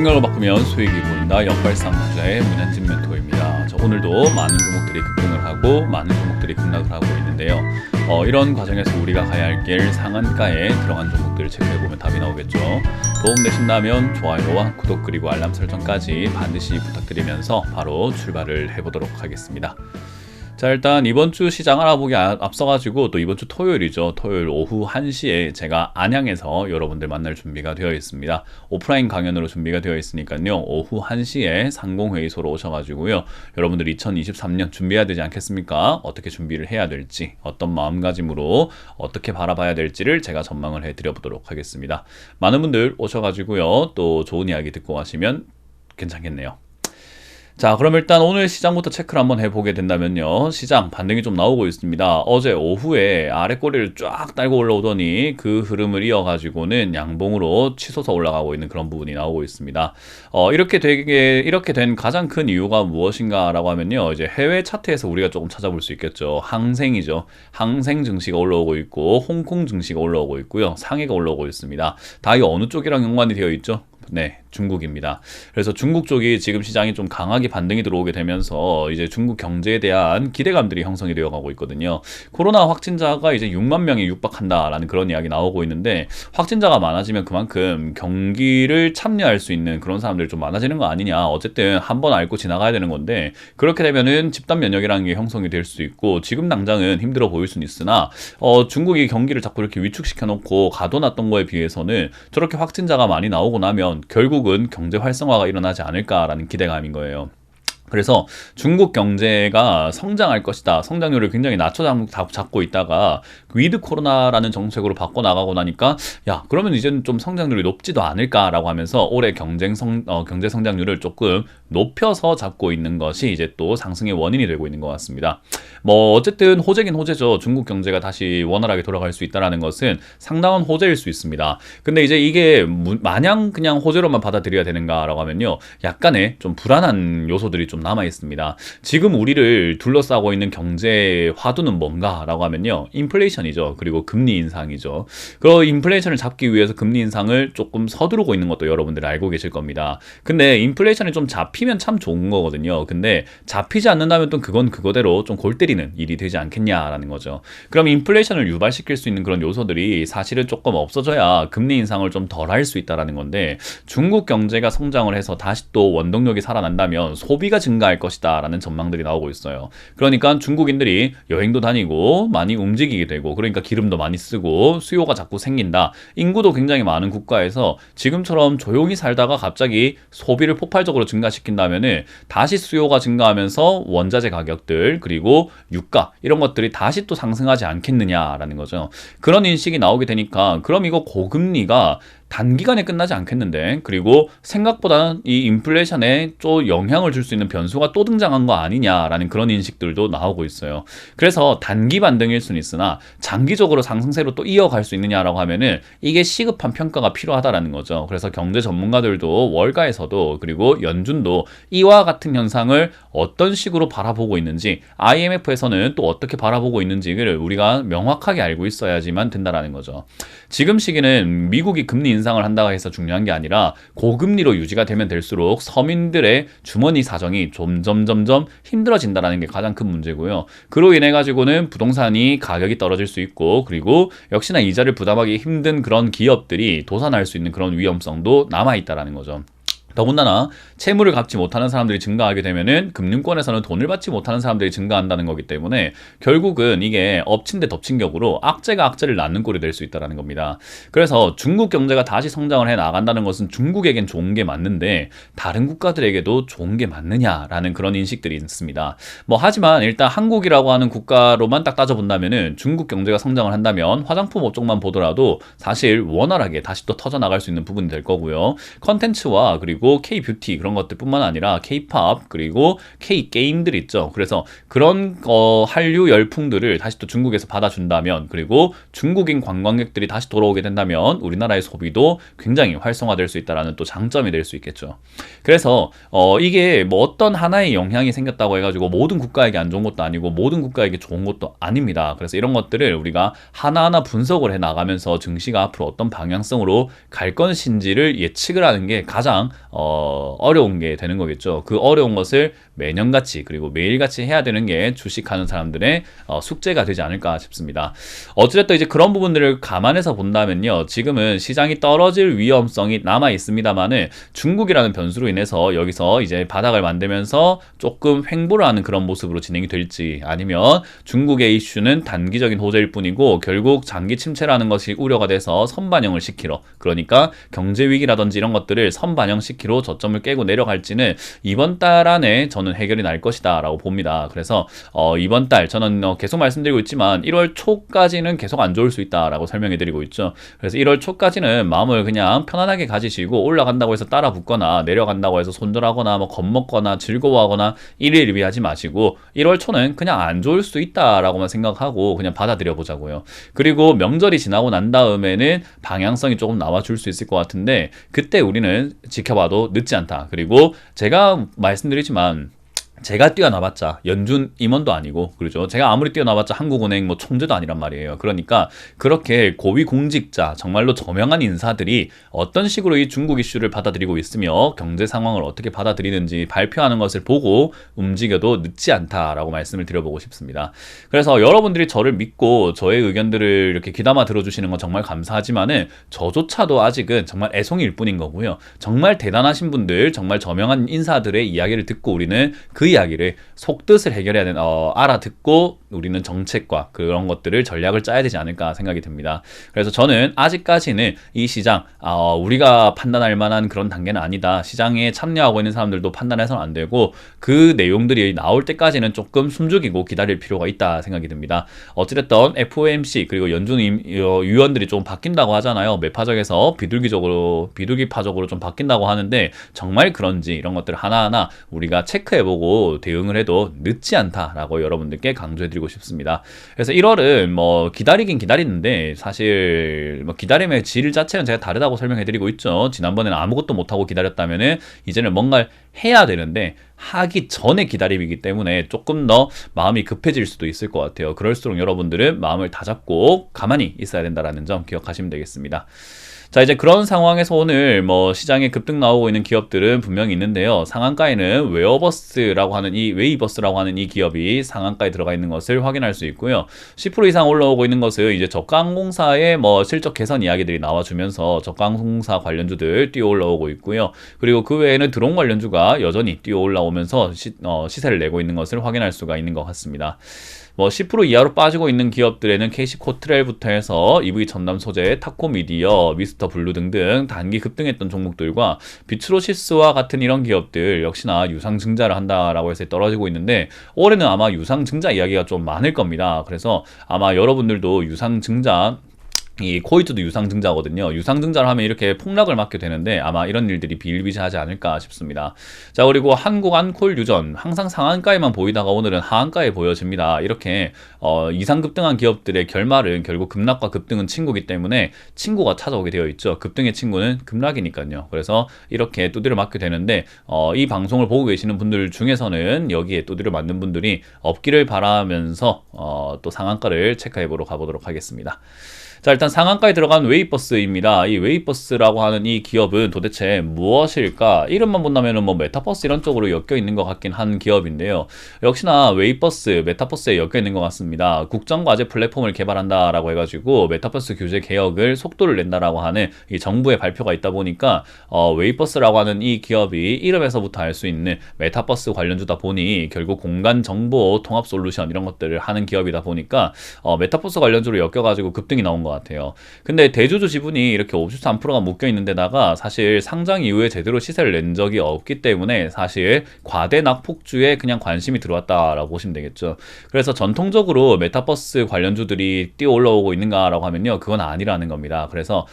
생각을 바꾸면 수익이 보인다. 역발상 투자의 문현진 멘토입니다. 오늘도 많은 종목들이 급등을 하고 많은 종목들이 급락을 하고 있는데요. 이런 과정에서 우리가 가야 할 길 상한가에 들어간 종목들을 체크해보면 답이 나오겠죠. 도움 되신다면 좋아요와 구독 그리고 알람 설정까지 반드시 부탁드리면서 바로 출발을 해보도록 하겠습니다. 자, 일단 이번 주 시장 알아보기 앞서가지고 또 이번 주 토요일이죠. 토요일 오후 1시에 제가 안양에서 여러분들 만날 준비가 되어 있습니다. 오프라인 강연으로 준비가 되어 있으니까요. 오후 1시에 상공회의소로 오셔가지고요. 여러분들 2023년 준비해야 되지 않겠습니까? 어떻게 준비를 해야 될지, 어떤 마음가짐으로 어떻게 바라봐야 될지를 제가 전망을 해드려보도록 하겠습니다. 많은 분들 오셔가지고요. 또 좋은 이야기 듣고 가시면 괜찮겠네요. 자, 그럼 일단 오늘 시장부터 체크를 한번 해보게 된다면요. 시장 반등이 좀 나오고 있습니다. 어제 오후에 아래 꼬리를 쫙 달고 올라오더니 그 흐름을 이어가지고는 양봉으로 치솟아 올라가고 있는 그런 부분이 나오고 있습니다. 이렇게 된 가장 큰 이유가 무엇인가라고 하면요. 이제 해외 차트에서 우리가 조금 찾아볼 수 있겠죠. 항생이죠. 항생 증시가 올라오고 있고, 홍콩 증시가 올라오고 있고요. 상해가 올라오고 있습니다. 다 이 어느 쪽이랑 연관이 되어 있죠? 네, 중국입니다. 그래서 중국 쪽이 지금 시장이 좀 강하게 반등이 들어오게 되면서 이제 중국 경제에 대한 기대감들이 형성이 되어 가고 있거든요. 코로나 확진자가 이제 6만 명에 육박한다라는 그런 이야기 나오고 있는데, 확진자가 많아지면 그만큼 경기를 참여할 수 있는 그런 사람들이 좀 많아지는 거 아니냐. 어쨌든 한번 앓고 지나가야 되는 건데, 그렇게 되면은 집단 면역이라는 게 형성이 될 수 있고, 지금 당장은 힘들어 보일 수는 있으나 중국이 경기를 자꾸 이렇게 위축시켜 놓고 가둬놨던 거에 비해서는 저렇게 확진자가 많이 나오고 나면 결국은 경제 활성화가 일어나지 않을까라는 기대감인 거예요. 그래서 중국 경제가 성장할 것이다. 성장률을 굉장히 낮춰 잡고 있다가 위드 코로나라는 정책으로 바꿔나가고 나니까 그러면 이제는 좀 성장률이 높지도 않을까라고 하면서 올해 경제 성장률을 조금 높여서 잡고 있는 것이 이제 또 상승의 원인이 되고 있는 것 같습니다. 어쨌든 호재긴 호재죠. 중국 경제가 다시 원활하게 돌아갈 수 있다는 것은 상당한 호재일 수 있습니다. 근데 이제 이게 마냥 그냥 호재로만 받아들여야 되는가라고 하면요. 약간의 좀 불안한 요소들이 좀 남아 있습니다. 지금 우리를 둘러싸고 있는 경제 화두는 뭔가라고 하면요. 인플레이션이죠. 그리고 금리 인상이죠. 그 인플레이션을 잡기 위해서 금리 인상을 조금 서두르고 있는 것도 여러분들이 알고 계실 겁니다. 근데 인플레이션이 좀 잡히면 참 좋은 거거든요. 근데 잡히지 않는다면 또 그건 그거대로 좀 골 때리는 일이 되지 않겠냐라는 거죠. 그럼 인플레이션을 유발시킬 수 있는 그런 요소들이 사실은 조금 없어져야 금리 인상을 좀 덜 할 수 있다라는 건데, 중국 경제가 성장을 해서 다시 또 원동력이 살아난다면 소비가 증가할 것이다 라는 전망들이 나오고 있어요. 그러니까 중국인들이 여행도 다니고 많이 움직이게 되고, 그러니까 기름도 많이 쓰고 수요가 자꾸 생긴다. 인구도 굉장히 많은 국가에서 지금처럼 조용히 살다가 갑자기 소비를 폭발적으로 증가시킨다면은 다시 수요가 증가하면서 원자재 가격들 그리고 유가 이런 것들이 다시 또 상승하지 않겠느냐라는 거죠. 그런 인식이 나오게 되니까 그럼 이거 고금리가 단기간에 끝나지 않겠는데, 그리고 생각보다 이 인플레이션에 또 영향을 줄 수 있는 변수가 또 등장한 거 아니냐라는 그런 인식들도 나오고 있어요. 그래서 단기 반등일 수는 있으나 장기적으로 상승세로 또 이어갈 수 있느냐라고 하면은 이게 시급한 평가가 필요하다라는 거죠. 그래서 경제 전문가들도 월가에서도 그리고 연준도 이와 같은 현상을 어떤 식으로 바라보고 있는지, IMF에서는 또 어떻게 바라보고 있는지를 우리가 명확하게 알고 있어야지만 된다라는 거죠. 지금 시기는 미국이 금리 인상을 한다고 해서 중요한 게 아니라 고금리로 유지가 되면 될수록 서민들의 주머니 사정이 점점 힘들어진다는 게 가장 큰 문제고요. 그로 인해 가지고는 부동산이 가격이 떨어질 수 있고, 그리고 역시나 이자를 부담하기 힘든 그런 기업들이 도산할 수 있는 그런 위험성도 남아있다는 거죠. 더군다나 채무를 갚지 못하는 사람들이 증가하게 되면은 금융권에서는 돈을 받지 못하는 사람들이 증가한다는 거기 때문에 결국은 이게 엎친 데 덮친 격으로 악재가 악재를 낳는 꼴이 될 수 있다는 겁니다. 그래서 중국 경제가 다시 성장을 해 나간다는 것은 중국에겐 좋은 게 맞는데 다른 국가들에게도 좋은 게 맞느냐라는 그런 인식들이 있습니다. 하지만 일단 한국이라고 하는 국가로만 딱 따져본다면은 중국 경제가 성장을 한다면 화장품 업종만 보더라도 사실 원활하게 다시 또 터져나갈 수 있는 부분이 될 거고요. 컨텐츠와 그리고 K-뷰티 그런 것들뿐만 아니라 K-팝 그리고 K-게임들 있죠. 그래서 그런 한류 열풍들을 다시 또 중국에서 받아준다면, 그리고 중국인 관광객들이 다시 돌아오게 된다면 우리나라의 소비도 굉장히 활성화될 수 있다는 또 장점이 될 수 있겠죠. 그래서 이게 어떤 하나의 영향이 생겼다고 해가지고 모든 국가에게 안 좋은 것도 아니고 모든 국가에게 좋은 것도 아닙니다. 그래서 이런 것들을 우리가 하나하나 분석을 해 나가면서 증시가 앞으로 어떤 방향성으로 갈 것인지를 예측을 하는 게 가장 어려운 게 되는 거겠죠. 그 어려운 것을 매년같이 그리고 매일같이 해야 되는 게 주식하는 사람들의 숙제가 되지 않을까 싶습니다. 어찌됐든 이제 그런 부분들을 감안해서 본다면요, 지금은 시장이 떨어질 위험성이 남아 있습니다만은 중국이라는 변수로 인해서 여기서 이제 바닥을 만들면서 조금 횡보를 하는 그런 모습으로 진행이 될지, 아니면 중국의 이슈는 단기적인 호재일 뿐이고 결국 장기 침체라는 것이 우려가 돼서 선반영을 시키러, 그러니까 경제 위기라든지 이런 것들을 선반영시키러 저점을 깨고 내려갈지는 이번 달 안에 저는 해결이 날 것이다 라고 봅니다. 그래서 이번 달 저는 계속 말씀드리고 있지만 1월 초까지는 계속 안 좋을 수 있다 라고 설명해 드리고 있죠. 그래서 1월 초까지는 마음을 그냥 편안하게 가지시고, 올라간다고 해서 따라 붙거나 내려간다고 해서 손절하거나 뭐 겁먹거나 즐거워하거나 일희일비하지 마시고 1월 초는 그냥 안 좋을 수 있다라고만 생각하고 그냥 받아들여 보자고요. 그리고 명절이 지나고 난 다음에는 방향성이 조금 나와줄 수 있을 것 같은데, 그때 우리는 지켜봐도 늦지 않다. 그리고 제가 말씀드리지만 제가 뛰어나봤자 연준 임원도 아니고, 그렇죠, 제가 아무리 뛰어나봤자 한국은행 뭐 총재도 아니란 말이에요. 그러니까 그렇게 고위 공직자, 정말로 저명한 인사들이 어떤 식으로 이 중국 이슈를 받아들이고 있으며 경제 상황을 어떻게 받아들이는지 발표하는 것을 보고 움직여도 늦지 않다라고 말씀을 드려보고 싶습니다. 그래서 여러분들이 저를 믿고 저의 의견들을 이렇게 귀담아 들어주시는 건 정말 감사하지만은 저조차도 아직은 정말 애송이일 뿐인 거고요. 정말 대단하신 분들, 정말 저명한 인사들의 이야기를 듣고 우리는 그 이야기를 속뜻을 해결해야 되는, 알아듣고 우리는 정책과 그런 것들을 전략을 짜야 되지 않을까 생각이 듭니다. 그래서 저는 아직까지는 이 시장, 우리가 판단할 만한 그런 단계는 아니다. 시장에 참여하고 있는 사람들도 판단해서는 안 되고 그 내용들이 나올 때까지는 조금 숨죽이고 기다릴 필요가 있다 생각이 듭니다. 어찌됐든 FOMC 그리고 연준 위원들이 좀 바뀐다고 하잖아요. 매파적에서 비둘기파적으로 좀 바뀐다고 하는데, 정말 그런지 이런 것들 하나하나 우리가 체크해보고 대응을 해도 늦지 않다라고 여러분들께 강조해드리고 싶습니다. 그래서 1월은 뭐 기다리긴 기다리는데 사실 뭐 기다림의 질 자체는 제가 다르다고 설명해드리고 있죠. 지난번에는 아무것도 못하고 기다렸다면은 이제는 뭔가를 해야 되는데 하기 전에 기다림이기 때문에 조금 더 마음이 급해질 수도 있을 것 같아요. 그럴수록 여러분들은 마음을 다잡고 가만히 있어야 된다는 점 기억하시면 되겠습니다. 자, 이제 그런 상황에서 오늘 뭐 시장에 급등 나오고 있는 기업들은 분명히 있는데요. 상한가에는 웨이버스라고 하는 이 기업이 상한가에 들어가 있는 것을 확인할 수 있고요. 10% 이상 올라오고 있는 것은 이제 저가항공사의 뭐 실적 개선 이야기들이 나와주면서 저가항공사 관련주들 뛰어 올라오고 있고요. 그리고 그 외에는 드론 관련주가 여전히 뛰어 올라오면서 시세를 내고 있는 것을 확인할 수가 있는 것 같습니다. 뭐 10% 이하로 빠지고 있는 기업들에는 KC코트렐부터 해서 EV 전담 소재, 타코미디어, 미스터 블루 등등 단기 급등했던 종목들과 비츠로시스와 같은 이런 기업들 역시나 유상증자를 한다라고 해서 떨어지고 있는데, 올해는 아마 유상증자 이야기가 좀 많을 겁니다. 그래서 아마 여러분들도 유상증자, 이 코이트도 유상증자거든요. 유상증자를 하면 이렇게 폭락을 맞게 되는데 아마 이런 일들이 비일비재하지 않을까 싶습니다. 자, 그리고 한국안콜 유전 항상 상한가에만 보이다가 오늘은 하한가에 보여집니다. 이렇게 이상급등한 기업들의 결말은 결국 급락과 급등은 친구기 때문에 친구가 찾아오게 되어 있죠. 급등의 친구는 급락이니까요. 그래서 이렇게 두드려 맞게 되는데 이 방송을 보고 계시는 분들 중에서는 여기에 두드려 맞는 분들이 없기를 바라면서 또 상한가를 체크해 보러 가보도록 하겠습니다. 자, 일단 상한가에 들어간 웨이버스입니다. 이 웨이버스라고 하는 이 기업은 도대체 무엇일까? 이름만 본다면 뭐 메타버스 이런 쪽으로 엮여 있는 것 같긴 한 기업인데요. 역시나 웨이버스, 메타버스에 엮여 있는 것 같습니다. 국정과제 플랫폼을 개발한다라고 해가지고 메타버스 규제 개혁을 속도를 낸다라고 하는 이 정부의 발표가 있다 보니까 웨이버스라고 하는 이 기업이 이름에서부터 알 수 있는 메타버스 관련주다 보니 결국 공간 정보 통합 솔루션 이런 것들을 하는 기업이다 보니까 메타버스 관련주로 엮여가지고 급등이 나온 것 같아요. 근데 대주주 지분이 이렇게 53%가 묶여 있는 데다가 사실 상장 이후에 제대로 시세를 낸 적이 없기 때문에 사실 과대 낙폭주에 그냥 관심이 들어왔다라고 보시면 되겠죠. 그래서 전통적으로 메타버스 관련주들이 뛰어 올라오고 있는가라고 하면요, 그건 아니라는 겁니다. 그래서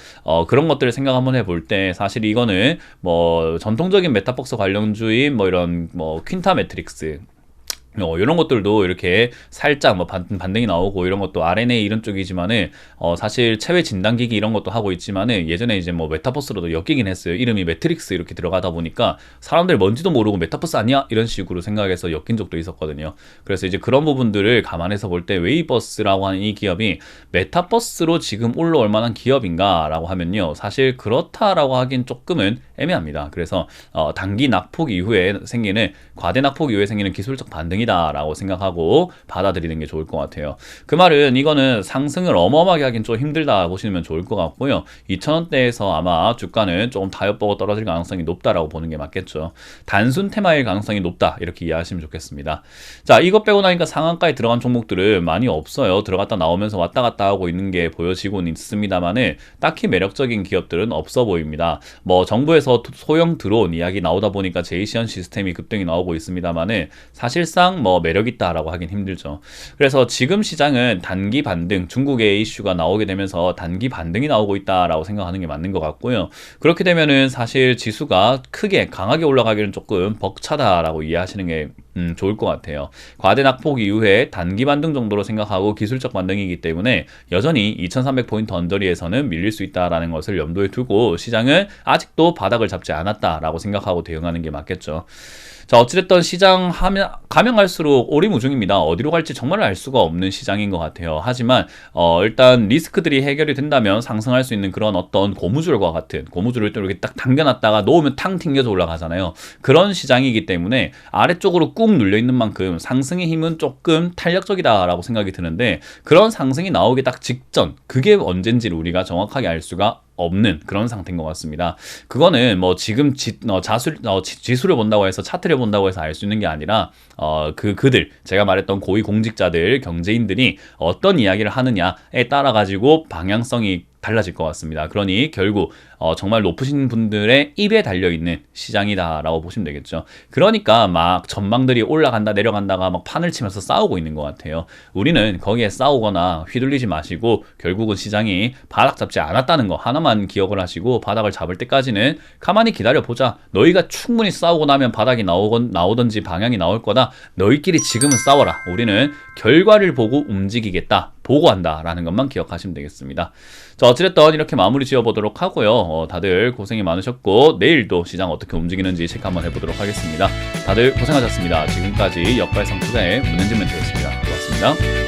그런 것들을 생각 한번 해볼 때 사실 이거는 뭐 전통적인 메타버스 관련주인 뭐 이런 뭐 퀸타 매트릭스 이런 것들도 이렇게 살짝 뭐 반등이 나오고 이런 것도 RNA 이런 쪽이지만은 사실 체외 진단기기 이런 것도 하고 있지만은 예전에 이제 뭐 메타버스로도 엮이긴 했어요. 이름이 매트릭스 이렇게 들어가다 보니까 사람들 뭔지도 모르고 메타버스 아니야? 이런 식으로 생각해서 엮인 적도 있었거든요. 그래서 이제 그런 부분들을 감안해서 볼 때 웨이버스라고 하는 이 기업이 메타버스로 지금 올라올 만한 기업인가 라고 하면요, 사실 그렇다라고 하긴 조금은 애매합니다. 그래서 단기 낙폭 이후에 생기는 과대 낙폭 이후에 생기는 기술적 반등이다라고 생각하고 받아들이는 게 좋을 것 같아요. 그 말은 이거는 상승을 어마어마하게 하긴 좀 힘들다 보시면 좋을 것 같고요. 2,000원대에서 아마 주가는 조금 타협 보고 떨어질 가능성이 높다라고 보는 게 맞겠죠. 단순 테마일 가능성이 높다 이렇게 이해하시면 좋겠습니다. 자, 이것 빼고 나니까 상한가에 들어간 종목들은 많이 없어요. 들어갔다 나오면서 왔다 갔다 하고 있는 게 보여지고는 있습니다만은 딱히 매력적인 기업들은 없어 보입니다. 뭐 정부에서 소형 드론 이야기 나오다 보니까 제이시언 시스템이 급등이 나오고 있습니다만은 사실상 뭐 매력 있다라고 하긴 힘들죠. 그래서 지금 시장은 단기 반등, 중국의 이슈가 나오게 되면서 단기 반등이 나오고 있다라고 생각하는 게 맞는 것 같고요. 그렇게 되면은 사실 지수가 크게 강하게 올라가기는 조금 벅차다라고 이해하시는 게 좋을 것 같아요. 과대 낙폭 이후에 단기 반등 정도로 생각하고 기술적 반등이기 때문에 여전히 2300포인트 언저리에서는 밀릴 수 있다라는 것을 염두에 두고 시장은 아직도 바닥을 잡지 않았다라고 생각하고 대응하는 게 맞겠죠. 자, 어찌됐든 시장 가면 갈수록 오리무중입니다. 어디로 갈지 정말 알 수가 없는 시장인 것 같아요. 하지만 일단 리스크들이 해결이 된다면 상승할 수 있는 그런 어떤 고무줄과 같은 고무줄을 또 이렇게 딱 당겨놨다가 놓으면 탕 튕겨서 올라가잖아요. 그런 시장이기 때문에 아래쪽으로 꾹 눌려있는 만큼 상승의 힘은 조금 탄력적이다라고 생각이 드는데 그런 상승이 나오기 딱 직전 그게 언젠지를 우리가 정확하게 알 수가 없는 그런 상태인 것 같습니다. 그거는 뭐 지금 지수를 본다고 해서 차트를 본다고 해서 알 수 있는 게 아니라 그들 제가 말했던 고위 공직자들 경제인들이 어떤 이야기를 하느냐에 따라 가지고 방향성이 달라질 것 같습니다. 그러니 결국 정말 높으신 분들의 입에 달려있는 시장이다라고 보시면 되겠죠. 그러니까 막 전망들이 올라간다 내려간다가 막 판을 치면서 싸우고 있는 것 같아요. 우리는 거기에 싸우거나 휘둘리지 마시고 결국은 시장이 바닥 잡지 않았다는 거 하나만 기억을 하시고 바닥을 잡을 때까지는 가만히 기다려보자. 너희가 충분히 싸우고 나면 바닥이 나오든지 방향이 나올 거다. 너희끼리 지금은 싸워라. 우리는 결과를 보고 움직이겠다. 보고한다라는 것만 기억하시면 되겠습니다. 자, 어찌됐든 이렇게 마무리 지어보도록 하고요. 다들 고생이 많으셨고 내일도 시장 어떻게 움직이는지 체크 한번 해보도록 하겠습니다. 다들 고생하셨습니다. 지금까지 역발상 투자의 문현진 멘토였습니다. 고맙습니다.